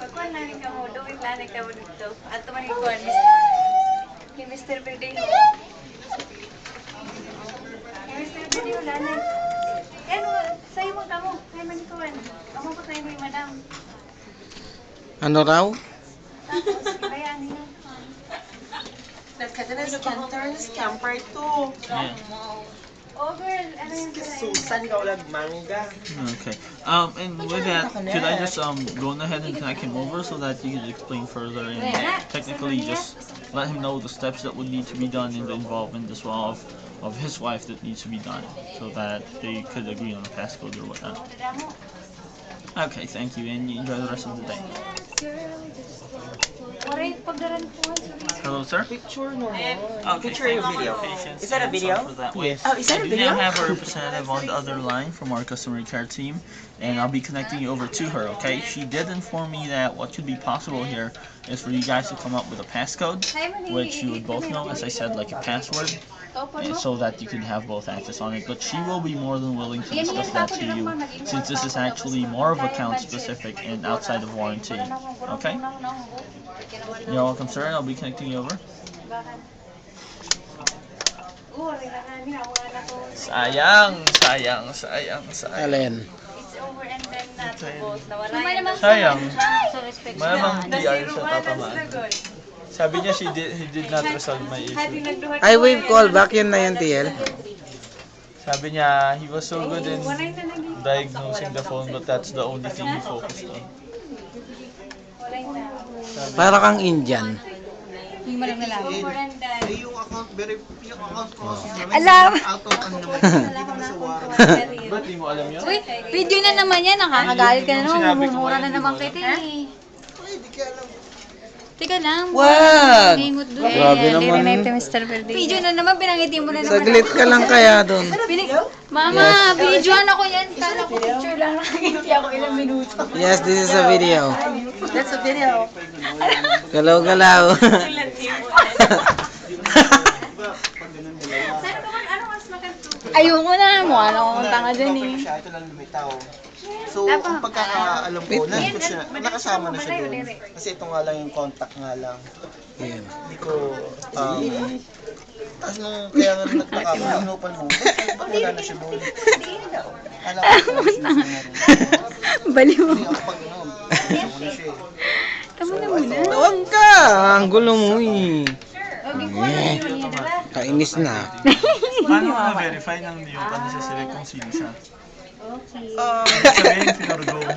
Pagkuhan namin ka mo, doon planet ka mo dito. At tumanin ko, kay Mr. Verdejo. Kay Mr. Verdejo, lanan. Ano, sa'yo mo ka mo, kay Manikuan. Amo ko tayo mo yung madam. Ano raw? Tapos, bayaan niyo. Nagkadalas camper to. Yeah. Oh girl, ano yan sa'yo? Susan ka ulag manga. Okay. And with that, could I just go ahead and connect him over so that you could explain further and technically just let him know the steps that would need to be done in the involvement as well of his wife that needs to be done so that they could agree on a passcode or whatnot. Okay, thank you, and you enjoy the rest of the day. Waray, pagdaran po. Hello, sir. Picture no. Okay, Picture thank your you for video. your patience Is that a and video? sorry for that wait. Yes. Oh, is that a I do video? now have a representative on the other line from our customer care team, and I'll be connecting you over to her, okay? She did inform me that what could be possible here is for you guys to come up with a passcode, which you would both know, as I said, like a password, so that you can have both access on it. But she will be more than willing to discuss that to you, since this is actually more of account specific and outside of warranty, okay? You're welcome, sir, and I'll be connecting you over. Sayang. Alin? It's over and then na to both. Nawala Sayang. So respect Malamang DR siya tatamaan. Sabi niya he did not resolve my issue. Ay, wave call back. Yun na yun, TL. Sabi niya he was so good in diagnosing the phone, but that's the only thing he focused on. Para kang Indian. Yung malang nalaman. Over and then. Yung account ko Alam! out of ano naman. Hindi naman sa warranty. Ba't di mo alam yun? Uy, video na naman yan. Nakakagalit ka na Yung naman. sinabi ko Mumura ngayon, na di naman mo kita alam. eh. Hindi ka alam. Teka lang. Wag! Ingot doon. Grabe naman. Video na naman, pinangiti mo na naman. Saglit ka lang kaya doon. Mama, videoan ako yan. Kala ko picture lang. Nakangiti ako ilang minuto. Yes, this is a video. That's a video. Galaw-galaw. Ano mas makanto? Ayoko na. Mukha na akong tanga dyan eh. Ito lang lumitaw. So, ang pagkakaalam ko, nandito siya, nakasama na siya doon. Kasi ito nga lang yung contact nga lang. Yan. Hindi ko, tapos nung kaya nga nagtaka ko, hinupan mo, ba't wala na siya doon? Alam ko na siya rin. Baliw. Hindi ako pag inom, ano na siya eh. Tama na muna. Tawag ka! Ang gulo mo eh. Kainis na. Paano ma-verify ng yung necessary kung sino siya? Sabihin, pinurgo mo